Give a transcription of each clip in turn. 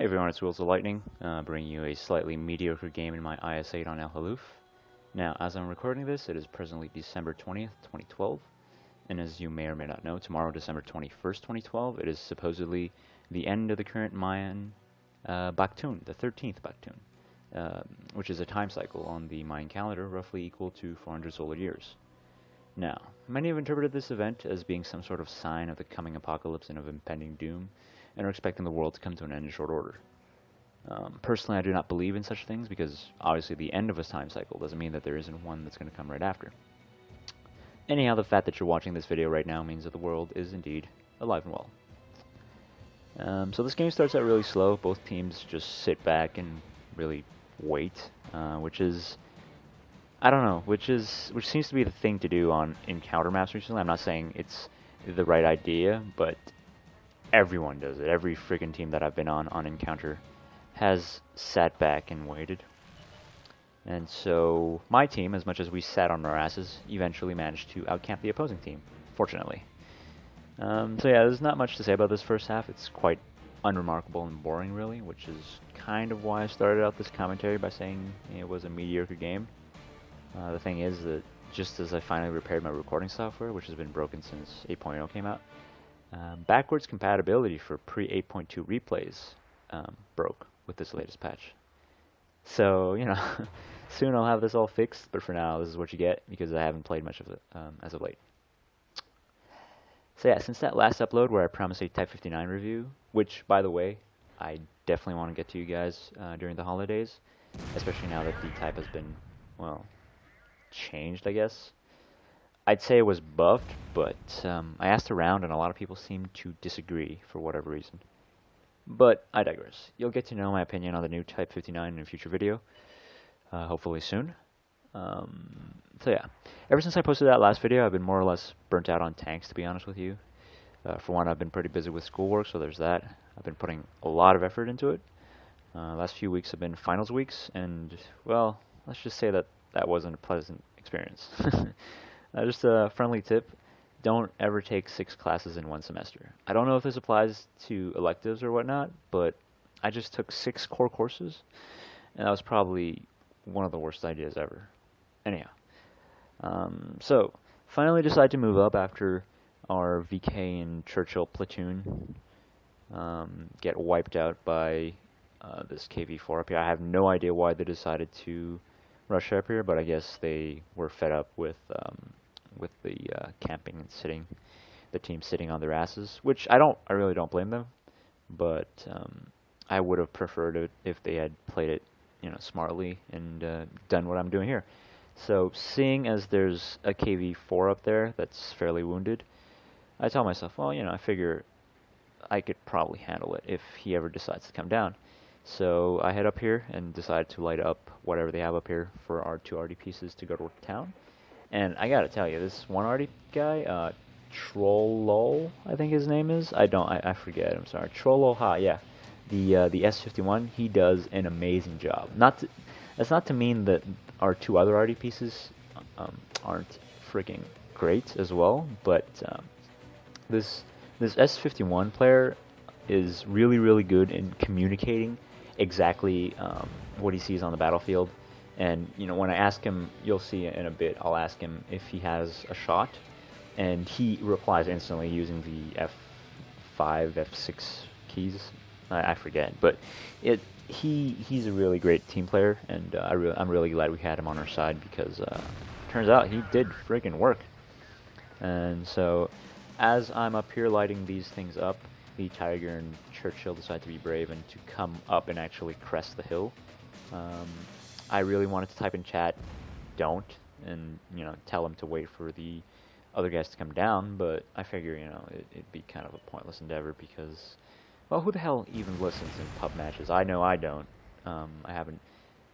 Hey everyone, it's WieldsTL, bringing you a slightly mediocre game in my IS-8 on el-halluf. Now, as I'm recording this, it is presently December 20th, 2012, and as you may or may not know, tomorrow, December 21st, 2012, it is supposedly the end of the current Mayan Baktun, the 13th Baktun, which is a time cycle on the Mayan calendar roughly equal to 400 solar years. Now, many have interpreted this event as being some sort of sign of the coming apocalypse and of impending doom, and are expecting the world to come to an end in short order. Personally, I do not believe in such things because obviously the end of a time cycle doesn't mean that there isn't one that's going to come right after. Anyhow, the fact that you're watching this video right now means that the world is indeed alive and well. So this game starts out really slow. Both teams just sit back and really wait, which is, I don't know, which seems to be the thing to do on encounter maps recently. I'm not saying it's the right idea, but everyone does it. Every friggin' team that I've been on Encounter has sat back and waited. And so my team, as much as we sat on our asses, eventually managed to outcamp the opposing team, fortunately. So yeah, there's not much to say about this first half. It's quite unremarkable and boring, really, which is kind of why I started out this commentary by saying it was a mediocre game. The thing is that just as I finally repaired my recording software, which has been broken since 8.0 came out, backwards compatibility for pre-8.2 replays broke with this latest patch. So, you know, soon I'll have this all fixed, but for now this is what you get because I haven't played much of it as of late. So yeah, since that last upload where I promised a Type 59 review, which, by the way, I definitely want to get to you guys during the holidays, especially now that the type has been, well, changed, I guess. I'd say it was buffed, but I asked around and a lot of people seemed to disagree for whatever reason. But I digress. You'll get to know my opinion on the new Type 59 in a future video, hopefully soon. So yeah, ever since I posted that last video, I've been more or less burnt out on tanks, to be honest with you. For one, I've been pretty busy with schoolwork, so there's that. I've been putting a lot of effort into it. Last few weeks have been finals weeks, and, well, let's just say that that wasn't a pleasant experience. Just a friendly tip, don't ever take 6 classes in one semester. I don't know if this applies to electives or whatnot, but I just took 6 core courses, and that was probably one of the worst ideas ever. Anyhow, so finally decided to move up after our VK and Churchill platoon get wiped out by this KV-4 up here. I have no idea why they decided to rush up here, but I guess they were fed up with the camping and the team sitting on their asses, which I really don't blame them, but I would have preferred it if they had played it, you know, smartly and done what I'm doing here. So seeing as there's a KV-4 up there that's fairly wounded, I tell myself, well, you know, I figure I could probably handle it if he ever decides to come down. So I head up here and decide to light up whatever they have up here for our 2 RD pieces to go to town. And I gotta tell you, this one RD guy, Trollol, I think his name is. I forget. I'm sorry. Trollol, yeah. The S51, he does an amazing job. That's not to mean that our 2 other RD pieces aren't freaking great as well, but this S51 player is really, really good in communicating exactly what he sees on the battlefield. And, you know, when I ask him, you'll see in a bit, I'll ask him if he has a shot, and he replies instantly using the F5, F6 keys. I forget, but he's a really great team player, and I'm really glad we had him on our side because turns out he did friggin' work. And so, as I'm up here lighting these things up, the Tiger and Churchill decide to be brave and to come up and actually crest the hill. I really wanted to type in chat, don't, and, you know, tell them to wait for the other guys to come down, but I figure, you know, it'd be kind of a pointless endeavor because, well, who the hell even listens in pub matches? I know I don't. I haven't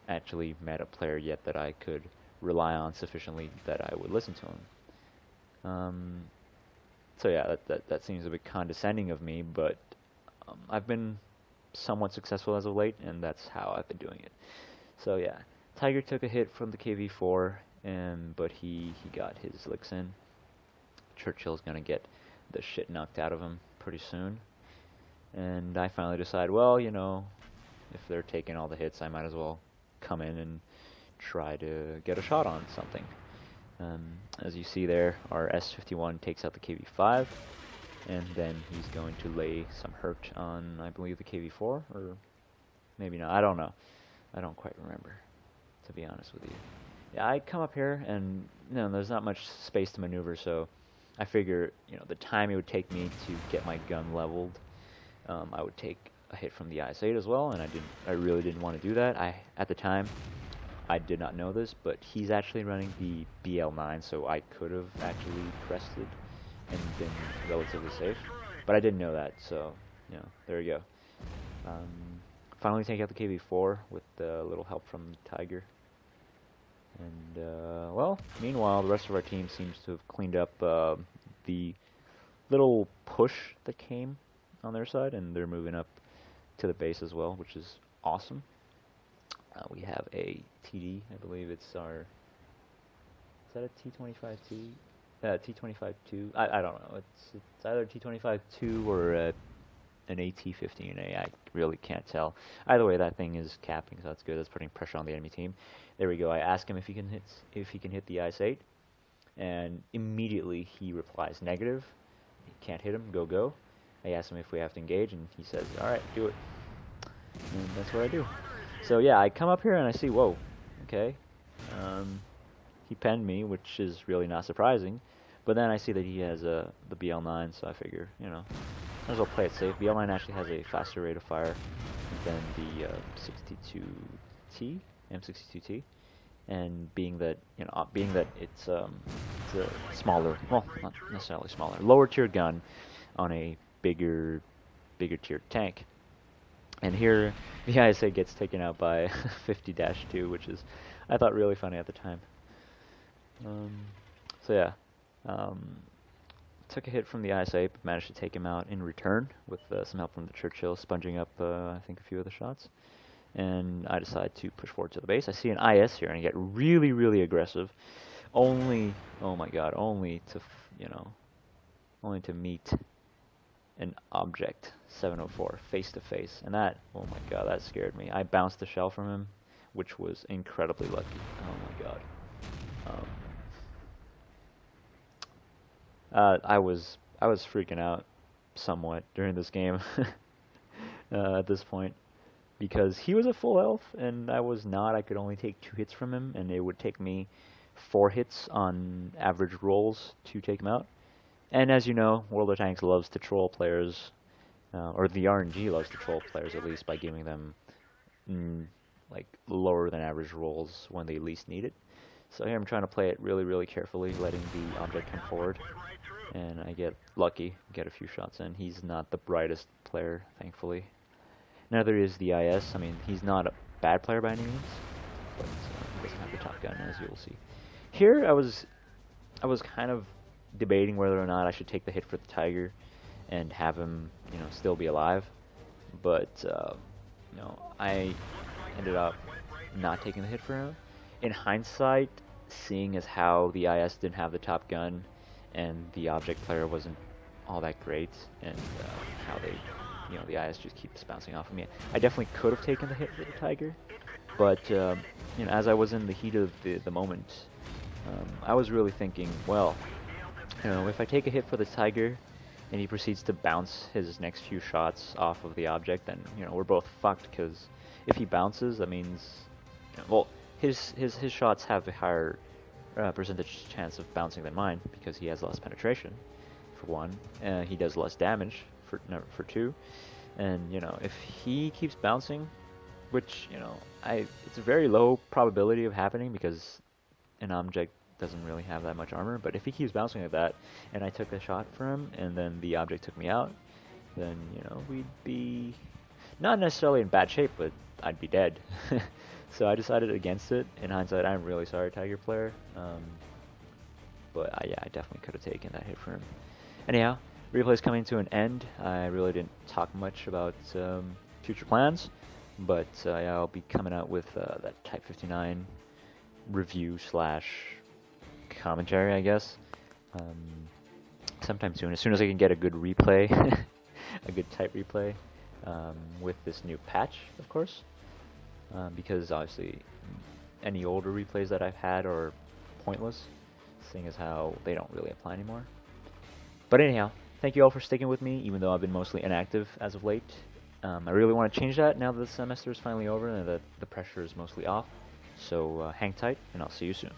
actually met a player yet that I could rely on sufficiently that I would listen to him. So yeah, that seems a bit condescending of me, but I've been somewhat successful as of late, and that's how I've been doing it. So yeah, Tiger took a hit from the KV-4, but he got his licks in. Churchill's gonna get the shit knocked out of him pretty soon. And I finally decide, well, you know, if they're taking all the hits, I might as well come in and try to get a shot on something. As you see there, our S-51 takes out the KV-5, and then he's going to lay some hurt on, I believe, the KV-4, or maybe not. I don't know. I don't quite remember, to be honest with you. Yeah, I come up here, and there's not much space to maneuver, so I figure, the time it would take me to get my gun leveled, I would take a hit from the IS-8 as well, and I really didn't want to do that. At the time, I did not know this, but he's actually running the BL9, so I could have actually pressed it and been relatively safe, but I didn't know that, so there you go. Finally take out the KV-4 with a little help from Tiger. And, well, meanwhile, the rest of our team seems to have cleaned up the little push that came on their side, and they're moving up to the base as well, which is awesome. We have a TD, I believe it's our... Is that a T-25T? T-25-2? I don't know. It's either T-25-2 or an AT-15A. I really can't tell. Either way, that thing is capping, so that's good. That's putting pressure on the enemy team. There we go. I ask him if he can hit the IS-8, and immediately he replies negative. Can't hit him. Go. I ask him if we have to engage, and he says, "All right, do it." And that's what I do. So yeah, I come up here and I see, whoa, okay. He penned me, which is really not surprising. But then I see that he has the BL9, so I figure, might as well play it safe. BL9 actually has a faster rate of fire than the M62T, and being that it's a smaller, well, not necessarily smaller, lower tier gun on a bigger tier tank. And here, the IS-8 gets taken out by 50-2, which is, I thought, really funny at the time. So yeah, took a hit from the IS-8, but managed to take him out in return with some help from the Churchill, sponging up, I think, a few of the shots. And I decide to push forward to the base. I see an IS here, and I get really, really aggressive. Only, oh my god, only to meet an object 704 face to face, and that, oh my god, that scared me. I bounced the shell from him, which was incredibly lucky. Oh my god. I was freaking out somewhat during this game at this point, because he was a full health and I was not. I could only take 2 hits from him, and it would take me 4 hits on average rolls to take him out. And as you know, World of Tanks loves to troll players, or the RNG loves to troll players at least by giving them like lower than average rolls when they least need it. So here I'm trying to play it really, really carefully, letting the object come forward, and I get lucky, get a few shots in. He's not the brightest player, thankfully. Neither is the IS. I mean, he's not a bad player by any means, but he doesn't have the top gun, as you will see. Here I was kind of debating whether or not I should take the hit for the Tiger and have him, still be alive. But I ended up not taking the hit for him. In hindsight, seeing as how the IS didn't have the top gun and the object player wasn't all that great, and how they, the IS just keeps bouncing off of me, I definitely could have taken the hit for the Tiger. But as I was in the heat of the moment, I was really thinking, well, if I take a hit for the Tiger and he proceeds to bounce his next few shots off of the object, then we're both fucked, because if he bounces, that means, well, his shots have a higher percentage chance of bouncing than mine, because he has less penetration, for one. He does less damage, for two. And if he keeps bouncing, which it's a very low probability of happening, because an object doesn't really have that much armor. But if he keeps bouncing like that, and I took a shot for him, and then the object took me out, then we'd be not necessarily in bad shape, but I'd be dead. So I decided against it. In hindsight, I'm really sorry, Tiger player. But yeah, I definitely could have taken that hit for him. Anyhow, replay's coming to an end. I really didn't talk much about future plans, but yeah, I'll be coming out with that Type 59 review / commentary, I guess, sometime soon. As soon as I can get a good replay, a good Type replay, with this new patch, of course, because obviously any older replays that I've had are pointless, seeing as how they don't really apply anymore. But anyhow, thank you all for sticking with me, even though I've been mostly inactive as of late. I really want to change that now that the semester is finally over and that the pressure is mostly off. So hang tight, and I'll see you soon.